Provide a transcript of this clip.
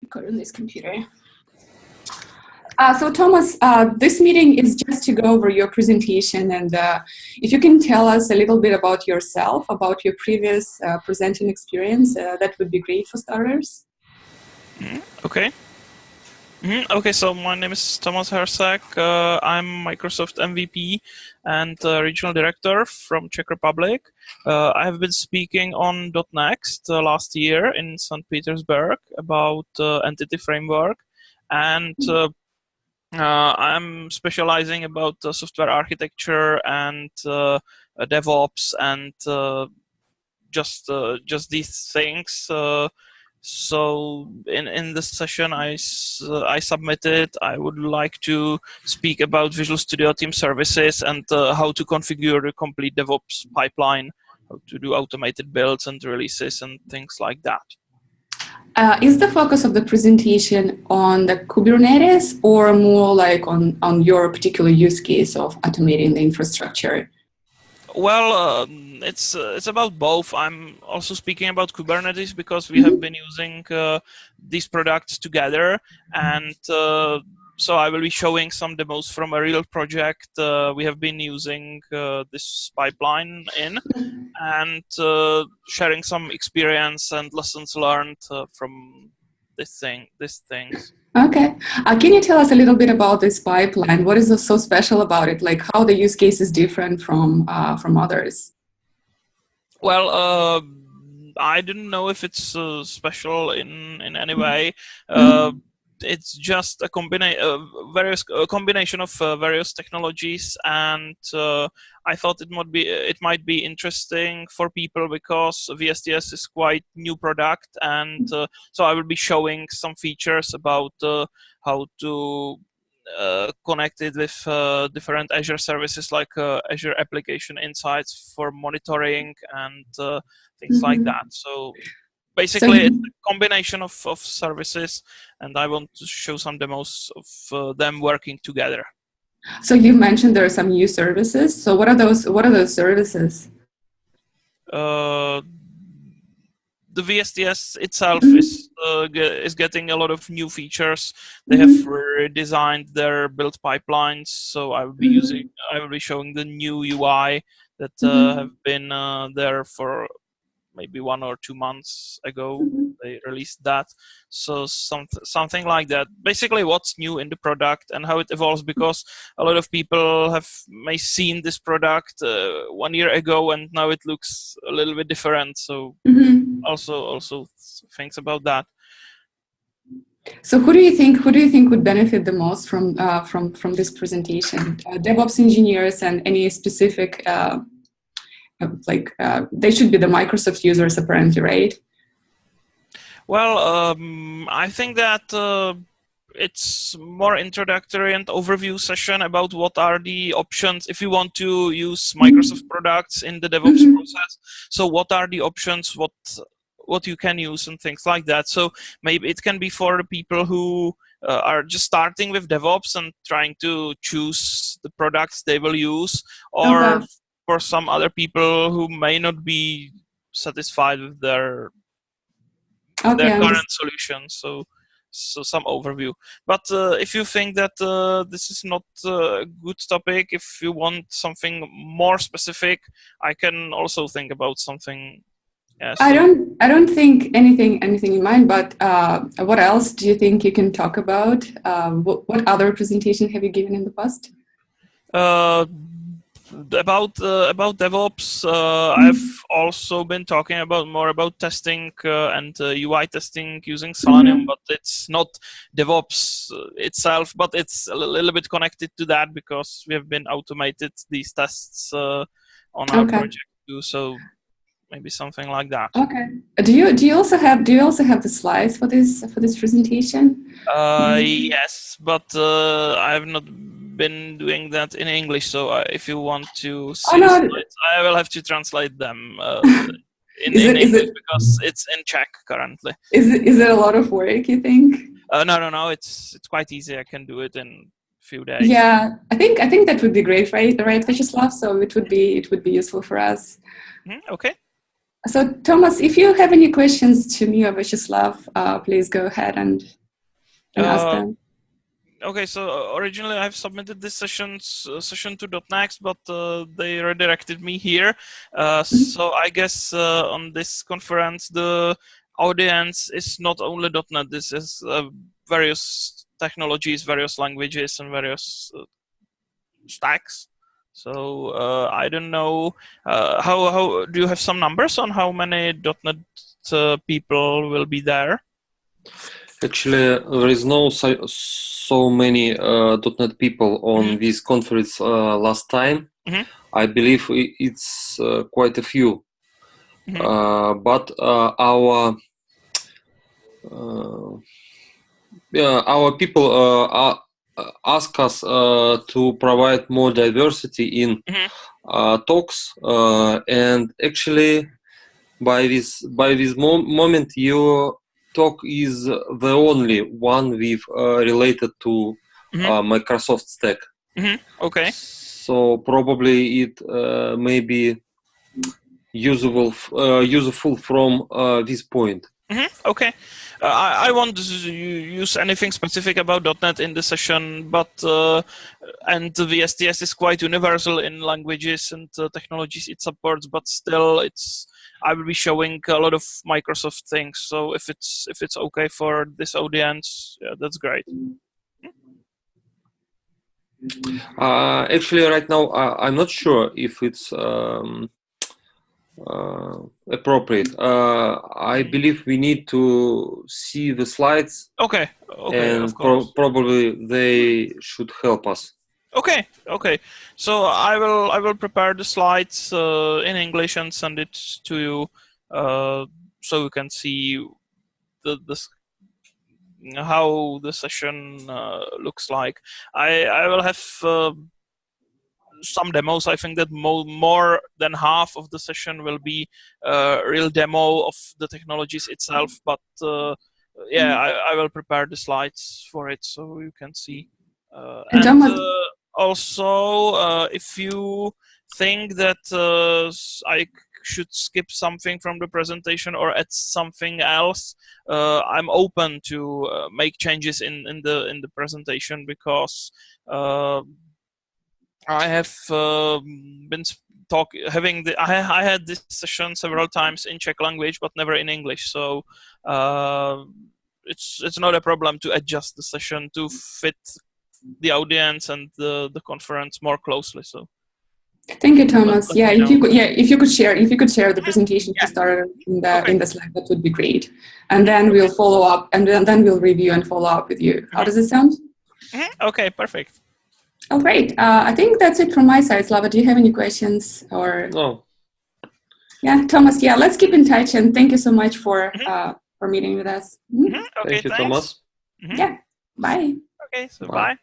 record on this computer. So Thomas, this meeting is just to go over your presentation, and if you can tell us a little bit about yourself, about your previous presenting experience, that would be great for starters. Okay. Okay, so my name is Tomas Herceg. I'm Microsoft MVP and Regional Director from Czech Republic. I have been speaking on .next last year in St. Petersburg about Entity Framework, and I'm specializing about software architecture and DevOps and just these things. So in this session I submitted, I would like to speak about Visual Studio Team Services and how to configure the complete DevOps pipeline, how to do automated builds and releases and things like that. Is the focus of the presentation on the Kubernetes or more like on your particular use case of automating the infrastructure? Well, it's about both. I'm also speaking about Kubernetes because we have been using these products together, and so I will be showing some demos from a real project we have been using this pipeline in, and sharing some experience and lessons learned from these things. Okay. Can you tell us a little bit about this pipeline? What is so special about it? Like how the use case is different from others? Well, I didn't know if it's special in any way. It's just a combination of various technologies, and I thought it might be interesting for people because VSTS is quite new product, and so I will be showing some features about how to connect it with different Azure services like Azure Application Insights for monitoring and things like that. So basically, it's a combination of services, and I want to show some demos of them working together. So you mentioned there are some new services. So what are those? What are those services? The VSTS itself is getting a lot of new features. They have redesigned their build pipelines, so I will be showing the new UI that have been there for maybe 1 or 2 months ago. They released that, so something like that. Basically, what's new in the product and how it evolves, because a lot of people may seen this product 1 year ago, and now it looks a little bit different. So also things about that. So who do you think would benefit the most from this presentation? DevOps engineers and any specific they should be the Microsoft users apparently, right? Well, I think that it's more introductory and overview session about what are the options if you want to use Microsoft products in the DevOps process. So what are the options, what you can use and things like that. So maybe it can be for the people who are just starting with DevOps and trying to choose the products they will use, or for some other people who may not be satisfied with their current solution. So some overview. But if you think that this is not a good topic, if you want something more specific, I can also think about something. Yeah, so I don't think anything in mind. But what else do you think you can talk about? What other presentation have you given in the past? About DevOps, I've also been talking more about testing and UI testing using Selenium, but it's not DevOps itself, but it's a little bit connected to that because we have been automated these tests on our project too. So maybe something like that. Okay. Do you also have the slides for this presentation? Yes, but I have not been doing that in English. So if you want to see the slides, I will have to translate them in English because it's in Czech currently. Is it a lot of work, you think? No. It's quite easy. I can do it in a few days. Yeah, I think that would be great, right, Vyacheslav? So it would be useful for us. Okay. So, Thomas, if you have any questions to me or Vyacheslav, please go ahead and ask them. Okay, so originally I've submitted this session to .next, but they redirected me here. So I guess on this conference the audience is not only .NET. This is various technologies, various languages, and various stacks. So I don't know how do you have some numbers on how many .NET people will be there? Actually, there is no so many .NET people on this conference last time. I believe it's quite a few. But our people ask us to provide more diversity in talks, and actually, by this moment, your talk is the only one with related to Microsoft stack. Okay. So probably it may be useful from this point. Okay. I won't use anything specific about .NET in the session, but and the VSTS is quite universal in languages and technologies it supports, but still I will be showing a lot of Microsoft things. So if it's okay for this audience, yeah, that's great. Actually, right now I'm not sure if it's appropriate. I believe we need to see the slides. Okay. And of course. probably they should help us. Okay. So I will prepare the slides in English and send it to you, so you can see how the session looks like. I will have some demos. I think that more than half of the session will be real demo of the technologies itself, but yeah, I will prepare the slides for it so you can see. And also, if you think that I should skip something from the presentation or add something else, I'm open to make changes in the presentation, because I have been I had this session several times in Czech language, but never in English. So it's not a problem to adjust the session to fit the audience and the conference more closely. So. Thank you, Thomas. Yeah, if you could share the presentation to start in the Slack, that would be great. And then we'll follow up, and then we'll review and follow up with you. How does it sound? Okay, perfect. Oh, great. I think that's it from my side. Slava, do you have any questions? Or no? Yeah, Thomas. Yeah, let's keep in touch, and thank you so much for meeting with us. Okay, thank you, thanks. Tomas. Yeah. Bye. Okay, so bye.